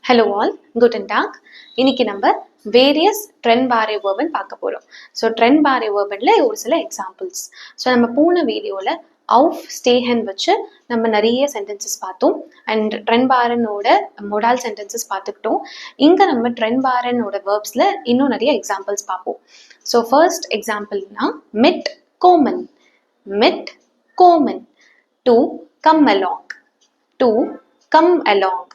Hello all, guten Tag. இன்னைக்கு நம்ம various trend barre verb பார்க்க போறோம். So trend barre verbல ஒரு சில examples. So நம்ம போன வீடியோல auf stehen வச்சு நம்ம நிறைய sentences பார்த்தோம் and trend barreனோட modal sentences பார்த்துக்கிட்டோம். இங்க நம்ம trend barreனோட verbsல இன்னும் நிறைய examples பார்ப்போம். So first exampleனா mit kommen. Mit kommen. To come along. To come along.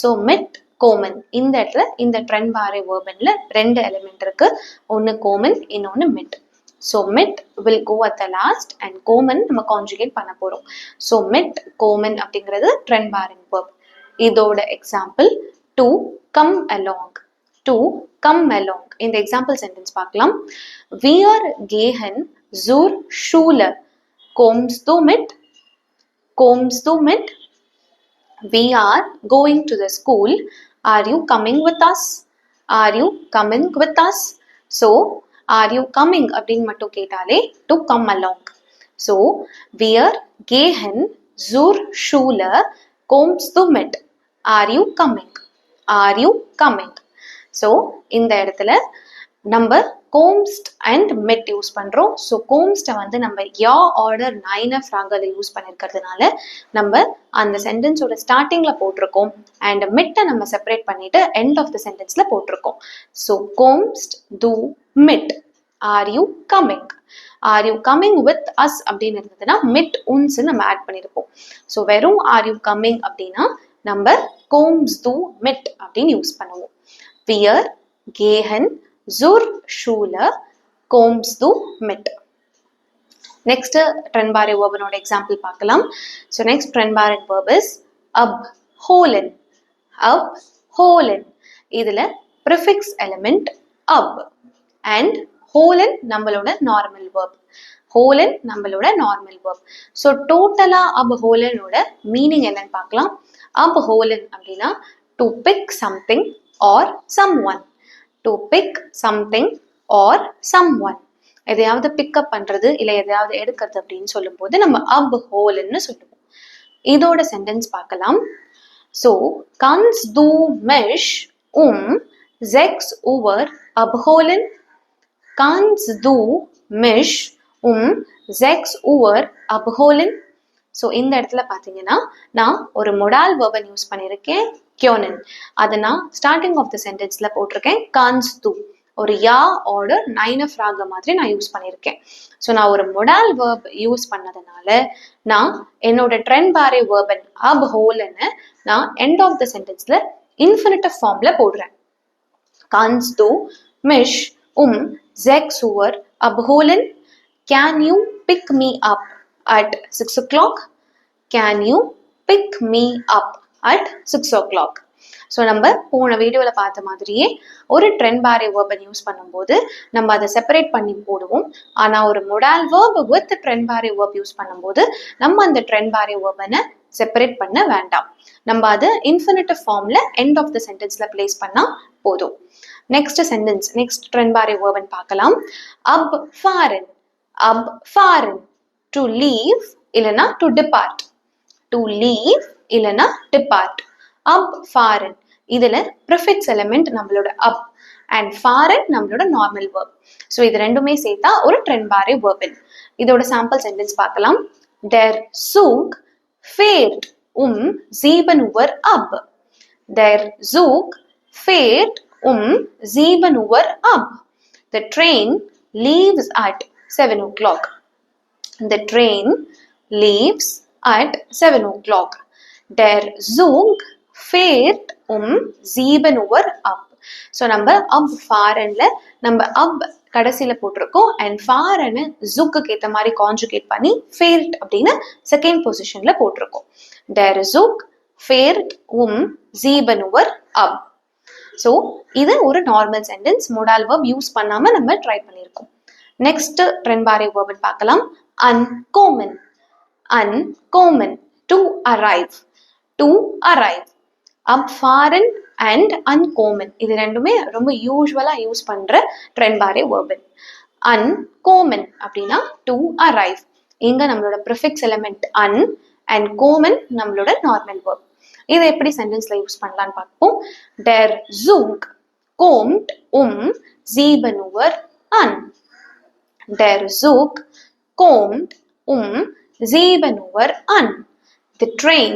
So mit common இந்த இடத்துல இந்த trend barre verbல ரெண்டு எலிமெண்ட் இருக்கு. ஒன்னு common இன்னொன்னு mit. So mit will go at the last and common நம்ம conjugate பண்ண போறோம். So mit common அப்படிங்கிறது trend barre verb. இதோட example to come along. To come along. இந்த எக்ஸாம்பிள் சென்டென்ஸ் பார்க்கலாம். Wir gehen zur Schule. Kommst du mit? Kommst du mit? We are going to the school. Are you coming with us? Are you coming with us? So, are you coming அப்படின் மட்டும் கேட்டாலே to come along. So, wir gehen zur Schule. Kommst du mit? Are you coming? Are you coming? So, இந்த இடத்துல நம்ம கோம்ஸ்ட் and mid use பண்றோம். So கோம்ஸ்ட வந்து நம்ம யா order 9 ஃப்ராகல use பண்ணிருக்கிறதுனால நம்ம அந்த சென்டென்ஸோட ஸ்டார்டிங்ல போட்டிருக்கோம் அண்ட் மிட்டை நம்ம செப்பரேட் பண்ணிட்டு எண்ட் ஆஃப் த சென்டென்ஸ்ல போட்டிருக்கோம். ஸோ கோம்ஸ்ட் டு மிட். Are you coming? Are you coming with us அப்படின்னு இருந்ததுன்னா மிட் உன்ஸ் நம்ம ஆட் பண்ணிருப்போம். ஸோ வெறும் ஆர் யூ கம்மிங் அப்படின்னா நம்ம கோம்ஸ் டு மிட் அப்படின்னு யூஸ் பண்ணுவோம். வியர் கேஹன் zur Schule kommst du mit. Next trend barre verb நோட example பார்க்கலாம். So next trend barre verb is abholen. Abholen. இதுல prefix element ab and holen நம்மளோட normal verb. holen நம்மளோட normal verb. So டோட்டலா abholen ஓட மீனிங் என்னன்னு பார்க்கலாம். abholen அப்படின்னா to pick something or someone. To pick something or someone. எதையாவது pickup பண்றது இல்ல எதையாவது எடுக்கிறது அப்படின்னு சொல்லும் போது நம்ம abholen சொல்லுவோம். இதோட சென்டென்ஸ் பார்க்கலாம். So kannst du mich 6 Uhr abholen? Kannst du mich 6 Uhr abholen? So இந்த இடத்துல பார்த்தீங்கன்னா நான் ஒரு மொடால் வேர்பன் யூஸ் பண்ணியிருக்கேன் கியோனன். அதை நான் ஸ்டார்டிங் ஆஃப் த சென்டென்ஸ்ல போட்டிருக்கேன் கான்ஸ் து. ஒரு யா ஆர்டர் 9 ஃப்ராக மாதிரி நான் யூஸ் பண்ணியிருக்கேன். ஸோ நான் ஒரு மொடால் வேர்ப் யூஸ் பண்ணதுனால நான் என்னோட ட்ரெண்ட் பாரே வேர்பன் abholen நான் எண்ட் ஆஃப் த சென்டென்ஸ்ல இன்ஃபினிட்டிவ் ஃபார்ம்ல போடுறேன். கான்ஸ் து மிஷ் 6 Uhr abholen? Can you pick me up at 6 o'clock? Can you pick me up at 6 o'clock? So நம்ம போன வீடியோவில் பார்த்த மாதிரியே ஒரு ட்ரெண்ட் பாரே வேர்பன் யூஸ் பண்ணும்போது நம்ம அதை செப்பரேட் பண்ணி போடுவோம். ஆனால் ஒரு மொடால் verb with trend Pare verb use பண்ணும்போது நம்ம அந்த ட்ரெண்ட் பாரே வேர்பனை செப்பரேட் பண்ண வேண்டாம். நம்ம அதை இன்ஃபினிட்டிவ் ஃபார்ம்ல எண்ட் ஆஃப் த சென்டென்ஸ்ல பிளேஸ் பண்ணா போதும். நெக்ஸ்ட் சென்டென்ஸ் நெக்ஸ்ட் ட்ரெண்ட் பாரே வேர்பன் பார்க்கலாம். abfahren. abfahren. To leave இல்லனா to depart. To leave இல்லனா depart. abfahren. இதுல prefix element நம்மளோட ab and fahren நம்மளோட normal verb. So இது ரெண்டுமே சேர்த்தா ஒரு trend barre verb. இதோட sample sentence பார்க்கலாம். Der Zug fährt 7 Uhr ab. Der Zug fährt 7 Uhr ab. The train leaves at 7 o'clock. The train leaves at 7 o'clock. Der Zug fährt 7 Uhr ab. So நம்ம abfahrenல நம்ம ab கடைசியில போட்டிருக்கோம் and fahren zugக்கு ஏத்த மாதிரி conjugate பண்ணி fährt அப்படின்னு second பொசிஷன்ல போட்டிருக்கோம். Der Zug fährt 7 Uhr ab. So இது ஒரு நார்மல் சென்டென்ஸ் மோடால் verb யூஸ் பண்ணாம நம்ம ட்ரை பண்ணியிருக்கோம். நெக்ஸ்ட் ட்ரெண்ட் பாரே verb பார்க்கலாம். Uncommon. Uncommon. To arrive. To arrive. abfahren and uncommon. இது ரெண்டுமே ரொம்ப யூசுவலா யூஸ் பண்ற ட்ரெண்ட் பாரே verb. Uncommon அப்படின்னா to arrive. இங்க நம்மளோட prefix element un and common நம்மளோட நார்மல் verb. இதை எப்படி சென்டென்ஸ்ல யூஸ் பண்ணலாம்னு பார்ப்போம். Der Zug kommt 7 Uhr an. Der Zug kommt 7 Uhr an. The train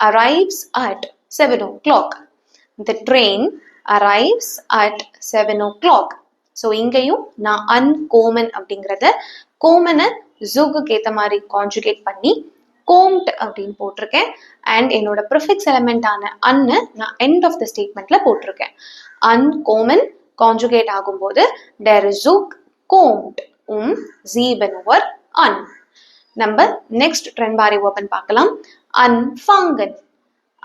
arrives at 7 o'clock. The train arrives at 7 o'clock. So இங்கேயும் நான் அன்கோமன் அப்படிங்கிறத கோமனை ஜூக்கு ஏற்ற மாதிரி கான்ஜுகேட் பண்ணி கோம்ட் அப்படின்னு போட்டிருக்கேன். அண்ட் என்னோட ப்ரிஃபிக்ஸ் எலமெண்டான அன்னு நான் எண்ட் ஆஃப் த ஸ்டேட்மெண்ட்ல போட்டிருக்கேன். அன்கோமன் கான்ஜுகேட் ஆகும்போது der Zug kommt 7 Uhr an. நம்ம நெக்ஸ்ட் ட்ரென்பாரி வெர்பன் பார்க்கலாம். anfangen.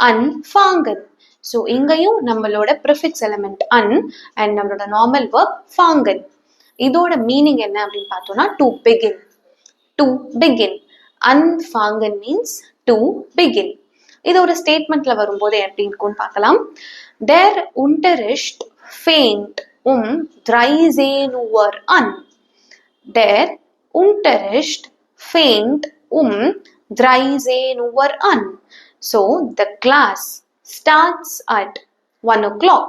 anfangen. ஸோ இங்கேயும் நம்மளோட ப்ரிஃபிக்ஸ் எலமெண்ட் அன் அண்ட் நம்மளோட நார்மல் வெர்ப் fangen. இதோட மீனிங் என்ன அப்படின்னு பார்த்தோம்னா to begin. To begin. anfangen means to begin. இது ஒரு ஸ்டேட்மெண்ட்ல வரும்போது எப்படி இருக்கும்னு பார்க்கலாம். Der Unterricht fängt 13 Uhr an. Der Unterricht fängt 13 Uhr an. So the class starts at 1 o'clock.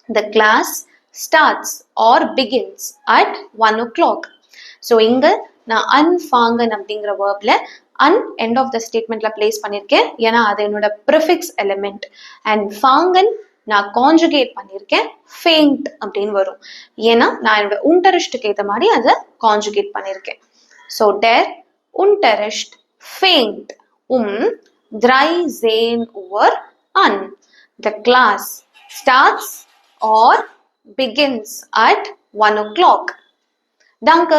The class starts or begins at 1 o'clock. So இங்க நான் அன்ஃபாங்கன் அப்படிங்கிற வேர்ப்ல அன் எண்ட் ஆஃப் த ஸ்டேட்மெண்ட்ல பிளேஸ் பண்ணியிருக்கேன். ஏன்னா அது என்னோட ப்ரிஃபிக்ஸ் எலிமெண்ட். அண்ட் ஃபாங்கன் நான் கான்ஜுகேட் பண்ணியிருக்கேன். ஃபேங்ட் அப்படின்னு வரும். ஏன்னா நான் என்னோட உண்டரிஷ்டுக்கு ஏற்ற மாதிரி அதை கான்ஜுகேட் பண்ணியிருக்கேன். ஸோ டேர் உண்டரிஷ்ட் ஃபேங்ட் 13 Uhr an. The class starts or begins at 1 o'clock. Danke.